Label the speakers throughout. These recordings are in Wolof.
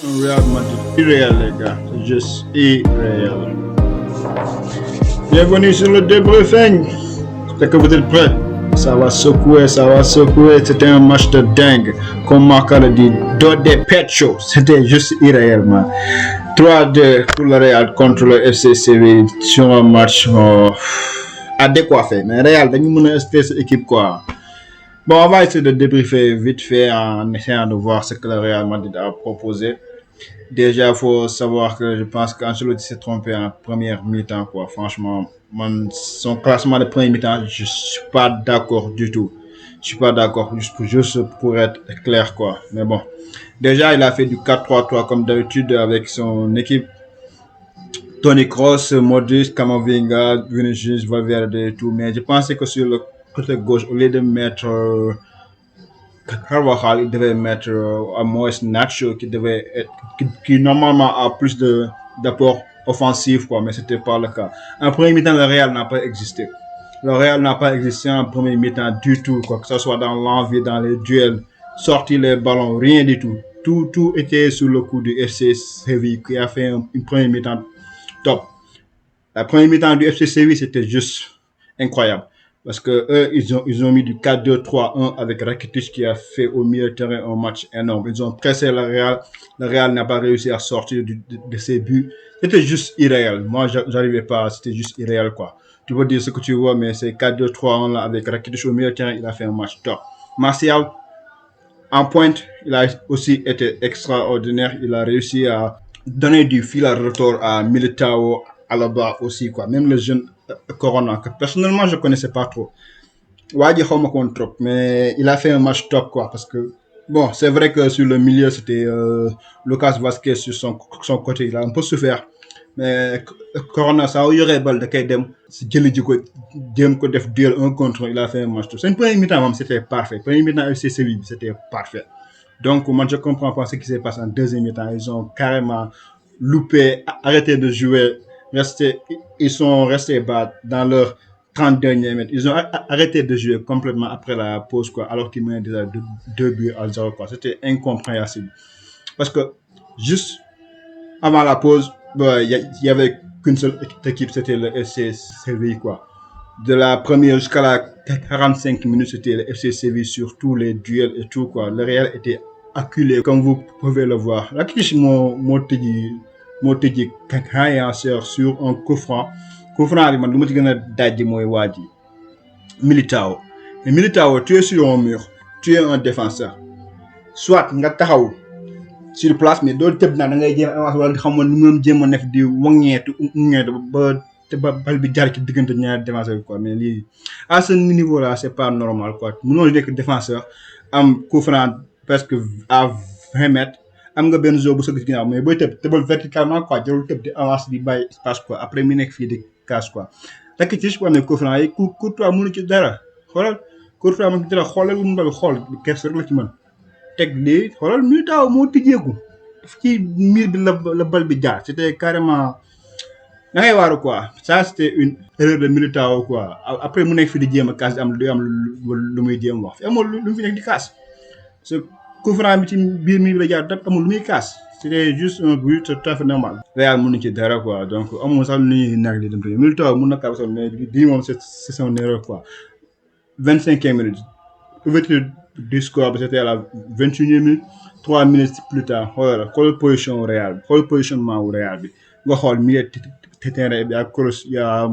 Speaker 1: Real Madrid. Irréel, les gars. C'est juste irréel. Bienvenue sur le débriefing. J'espère que vous êtes prêts. Ça va secouer, ça va secouer. C'était un match de dingue. Comme Marc l'a dit, de Pecho. C'était juste irréel, man. 3-2 pour le Real contre le FC Séville sur un match adéquat. Mais Real, dañu mën a ester cette équipe, quoi. Bon, on va essayer de débriefer vite fait en essayant de voir ce que le Real Madrid a proposé. Déjà, il faut savoir que je pense qu'Ancelotti s'est trompé en première mi-temps, quoi. Franchement, son classement de première mi-temps, je suis pas d'accord du tout. Je suis pas d'accord, juste pour être clair, quoi. Mais bon, déjà, il a fait du 4-3-3 comme d'habitude avec son équipe. Toni Kroos, Modric, Camavinga, Vinicius, Valverde et tout. Mais je pensais que sur le côté gauche, au lieu de mettre Carvajal, il devait mettre à moins Nacho qui normalement a plus d'apport offensif, quoi, mais c'était pas le cas. En premier mi-temps, le Real n'a pas existé. Le Real n'a pas existé en premier mi-temps du tout, quoi, que ce soit dans l'envie, dans les duels, sortir les ballons, rien du tout. Tout était sous le coup du FC Séville qui a fait une première mi-temps top. La première mi-temps du FC Séville, c'était juste incroyable. Parce que eux, ils ont mis du 4-2-3-1 avec Rakitic qui a fait au milieu de terrain un match énorme. Ils ont pressé le Real. Le Real n'a pas réussi à sortir de ses buts. C'était juste irréel. Moi, j'arrivais pas. C'était juste irréel, quoi. Tu peux dire ce que tu veux, mais c'est 4-2-3-1 là avec Rakitic au milieu de terrain. Il a fait un match top. Martial, en pointe, il a aussi été extraordinaire. Il a réussi à donner du fil à retour à Militao, Alaba aussi, quoi. Même le jeune Corona, que personnellement, je ne connaissais pas trop. Wadi Homakon trop, mais il a fait un match top, quoi, parce que, bon, c'est vrai que sur le milieu, c'était Lucas Vasquez sur son côté, il a un peu souffert. Mais Corona, ça a eu balle de Kaidem, c'est Djeli Djiko, Djem ko def duel 1 contre 1, il a fait un match top. C'est une première mi-temps, c'était parfait. Première mi-temps, FC Séville, c'était parfait. Donc, moi, je comprends pas ce qui s'est passé en deuxième mi-temps. Ils ont carrément loupé, arrêté de jouer, ils sont restés bas dans leurs 30 derniers mètres. Ils ont arrêté de jouer complètement après la pause, quoi, alors qu'ils menaient déjà 2 buts à 0, quoi. C'était incompréhensible. Parce que juste avant la pause, il y avait qu'une seule équipe, c'était le FC Séville, quoi. De la première jusqu'à la 45 minutes, c'était le FC Séville sur tous les duels et tout, quoi. Le Real était acculé, comme vous pouvez le voir. La Kish Motegi Kankayanseur sur un coup franc. Coup franc, man, lu ma ci gën a dajji mooy waa ji Militao. Et Militao, tu es sur un mur, tu es un défenseur. Soit nga taxaw sur place, mais doo tëb naa da ngay jéem avance wala xamoon nu mu jéem a nekk di waŋñeetu ba bal bi jaar ci diggante ñaari défenseur quoi. Mais lii à ce niveau là c'est pas normal, quoi. Mënoo nekk défenseur am coup franc presque à 20 mètres am nga benn zone bu sëgg ci ginnaaw, mais booy tëbal verticalement, quoi, jarul tëb di avance di bàyyi espace, quoi. Après mi nekk fii di casse, quoi. Rakitic bu amee coup franc yi Courtois mënu ci dara. Xoolal Courtois mënu ci dara, xoolal lu mu doon xool kerse rek la ci mën. Teg lii xoolal Militao moo tijjeeku ci miir bi la bal bi jaar, c'était carrément da ngay waaru, quoi. Ça c'était une erreur de Militao, quoi. Après mu nekk fi di jéem a kaas am lu muy jéem wax fi amul lu mu fi nekk di kaas. Ce coup franc bi ci biir miir bi la jaar daf amul lu muy kaas. C'était juste un but tout à fait normal. Real mënu ci dara, quoi. Donc amul sax lu ñuy nag di dem te Militao mën na kaas mais bii moom c'est son erreur, quoi. 25e minute, ouverture du score, c'était à la 21e minute. 3 minutes plus tard, xoolal position Real, xool positionnement wu Real bi nga xool milieu terrain bi ak Kroos, y a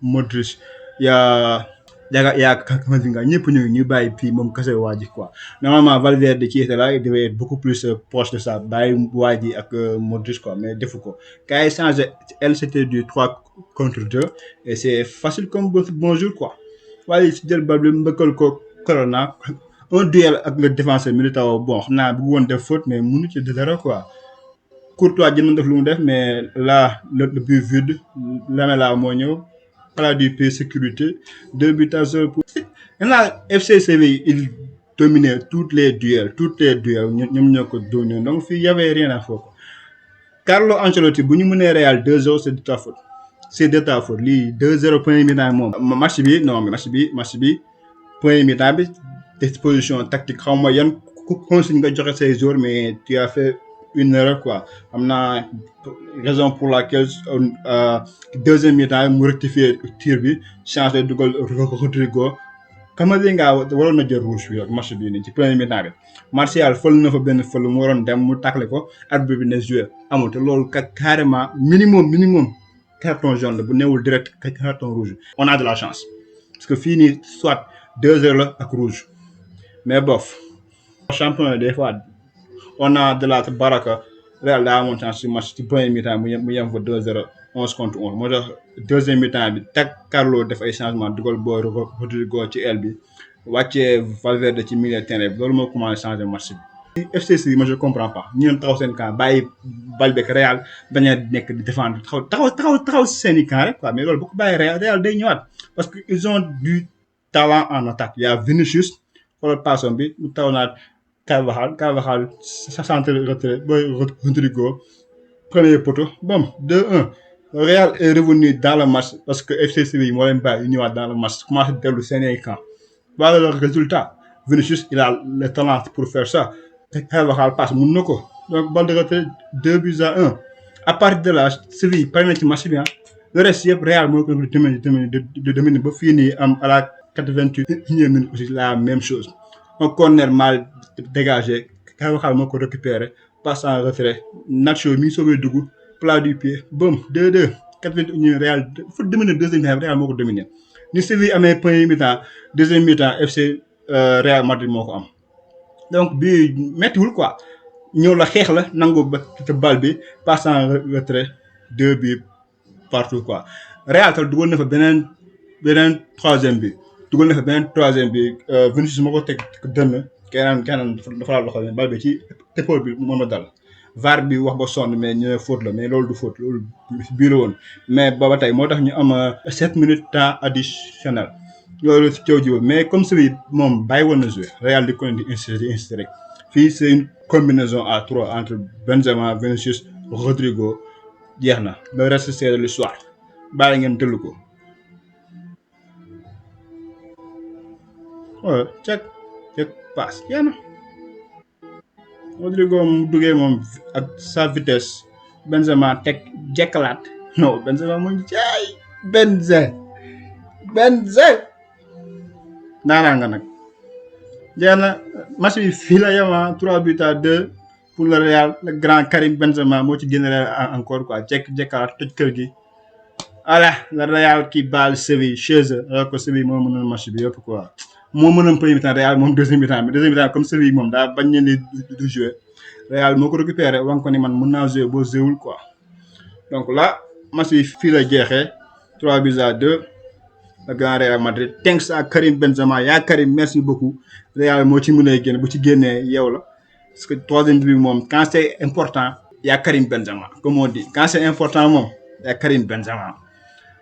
Speaker 1: Modric, y a Camavinga, ñëpp ñu bàyyi fii moom kese waa ji, quoi. Normalement Valverde qui était là, il devait être beaucoup plus proche de ça, bàyyi waa ji ak Modric, quoi, mais defu ko. Quand il changé, elle c'était du 3 contre 2 et c'est facile comme bonjour, quoi. waaye si jël bal bi mbëkkal ko Corona, un duel avec le défenseur Militao, bon xam naa bëgg woon def faute mais mënu ci dara, quoi. Courtois jëm na def lu mu def, mais là le but vide, Lamela moo ñëw, plat du pays sécurité, 2 buts à 0 pour. Maintenant FC Séville, il dominait tous les duels ñoom ñoo ko dominé, donc fii y avait rien à faire. Carlo Ancelotti bu ñu mënee Real 2-0, c'est de ta faute. C'est de ta faute. Lii 2-0 premier mi-temps moom. match bi premier mi-temps bi disposition tactique, xaw ma yan consigne nga joxe say joueurs, mais tu as fait une erreur quoi. am na raison pour laquelle deuxième mi-temps mu rectifier tir bi changé dugal Rodrigo. Camavinga waroon na jël rouge bi ak match bii nii ci premier mi-temps bi Martial fël na fa benn fël mu waroon dem mu tacle ko arbitre bi ne joué amul te loolu carrément minimum carton jaune la bu newul direct carton rouge. On a de la chance parce que fii nii soit 2-0 la ak rouge mais bof champion des fois on a de la baraka. Real daa amoon chance ci match ci premier mi-temps mu yem fa 2-0 11 contre 11 moo tax deuxième mi-temps bi teg Carlo def ay changement dugal booy Rodrigo ci aile bi wàccee Valverde ci milieu terrain bi loolu moo commencé changer match bi. FC moi je comprends pas ñu taxaw seen camp bàyyi bal beeg Real bañ a nekk di défendre taxaw seen i camp rek quoi mais loolu bu ko bàyyi Real day ñëwaat parce que ils ont du talent en attaque. Il y a Vinicius xoolal passam bi mu taw naat Carvajal sa centre retrait booy Rodrigo premier poteau bon 2-1. Real est revenu dans le match parce que FC Séville moo leen bàyyi ñëwaat dans le match commencé dellu seen i camp. Voilà le résultat. Vinicius il a le talent pour faire ça. Carvajal passe mun na ko donc balle de retrait 2-1. À partir de là Séville pare na ci match bi le reste yëpp Real moo ko dominer ba fii nii am à la 88e minute aussi la même chose. Un corner mal dégagé Carvajal moo ko récupéré passe en retrait Nacho mi soogay dugg plat du pied boum 2-2 81 Real dafa dominer deuxième mi-temps Real moo ko dominer ni Séville amee premier mi-temps deuxième mi-temps FC Real Madrid moo ko am donc bi méttiwul quoi ñëw la xeex la nangu ba te bal bi passe en retrait 2 buts partout quoi. Real tal dugal na fa beneen troisième bi dugal na fa beneen troisième bi Vinicius moo ko teg dënn keneen dafa la loxo bal bi ci épaule bi moom la dal VAR bi wax ba sonn mais ñu ne faute la mais loolu du faute loolu bii la woon mais booba tey moo tax ñu am 7 minutes temps additionnel loolu ci coow ji mais comme celui moom bàyyi woon na jouer Real di ko di insister rek fii c'est une combinaison à 3 entre Benzema Vinicius Rodrigo jeex na le reste c'est de l'histoire bàyyi ngeen tëllu ko. waaw check passe jeex na Rodrigo mu duggee moom ak sa vitesse Benzema teg jekkalaat non Benzema mu ngi jaay Benze naanaa nga nag jeex na match bi fii la yema 3-2 pour le Real le grand Karim Benzema moo ci génne encore quoi jekkalaat tëj kër gi voilà le Real qui bat Séville chez eux alors que Séville moo mënoon match bi yëpp quoi moo mënoon premier mi-temps Real moom deuxième mi-temps comme Séville moom daa bañ leen di jouer Real moo ko récupéré wan ko ni man mën naa jouer boo jouewul quoi donc là match bi fii la jeexee 3-2 le grand Real Madrid thanks à Karim Benzema yaa Karim merci beaucoup Real moo ci mën a génn bu ci génnee yow la parce que troisième bi moom quand c'est important yaa Karim Benzema comme on dit quand c'est important moom yaa Karim Benzema.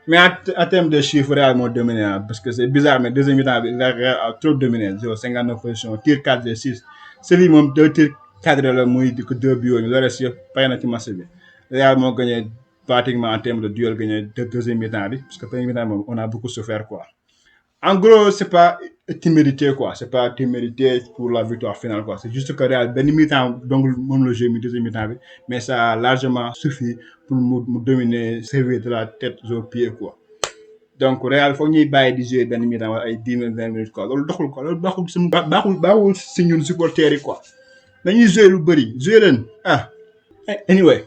Speaker 1: Mais en termes de chiffres, Real moo dominé parce que c'est bizarre mais deuxième mi-temps bi Real a trop dominé 59 position tir 4 6 Séville moom 2 tirs cadrés la muy di ko 2 buts yooyu le reste yëpp pare na ci match bi Real moo gagné pratiquement en termes de duel gagné deuxième mi-temps bi parce que premier mi-temps moom on a beaucoup souffert quoi. En gros c'est pas témérité quoi c'est pas témérité pour la victoire finale quoi c'est juste que Real benn mi-temps donc moom la jeu mi deuxième mi-temps bi mais ça a largement suffi pour mu dominer Séville de la tête aux pieds quoi. Donc Real foog ñuy bàyyi di jouer benn mi-temps wala ay 10 minutes 20 minutes quoi loolu doxul quoi loolu baaxul si ñun supporters yi quoi dañuy jouer lu bëri jouer leen anyway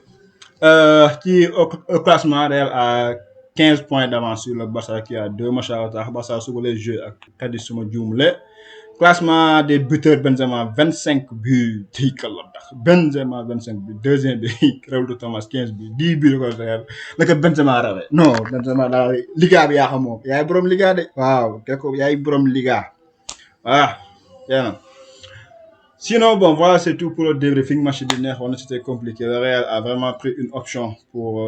Speaker 1: ci au classement Real a 15 points d'avance sur le Barça qui a 2 matchs à retard Barça su ko les jeux ak Cadiz suma juumle classement des buteurs Benzema 25 buts tey kàlla tax Benzema 25 buts deuxième bi Raúl Thomas 15 buts 10 buts ko Real naka Benzema rawee non Benzema daal Liga bi yaa xam moom yaay borom Liga de waaw keko yaay borom Liga voilà bien. Sinon bon voilà c'est tout pour le débriefing match bi neexoon na c'était compliqué le Real a vraiment pris une option pour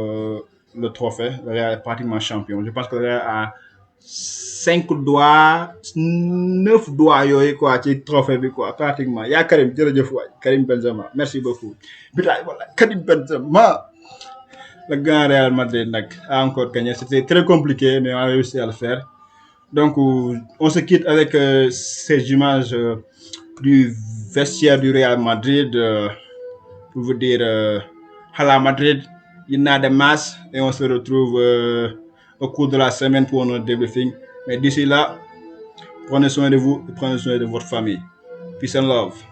Speaker 1: le trophée le Real est pratiquement champion je pense que le Real a 5 doigts 9 doigts yooyu quoi ci trophée bi quoi pratiquement yaa Karim jërëjëf waay Karim Benzema merci beaucoup bilaay wala Karim Benzema le grand Real Madrid nag a encore gagné c'était très compliqué mais on a réussi à le faire donc on se quitte avec ces images du vestiaire du Real Madrid pour vous dire Hala Madrid, Inna de Mas, et on se retrouve au cours de la semaine pour notre débriefing. Mais d'ici là, prenez soin de vous et prenez soin de votre famille. Peace and love.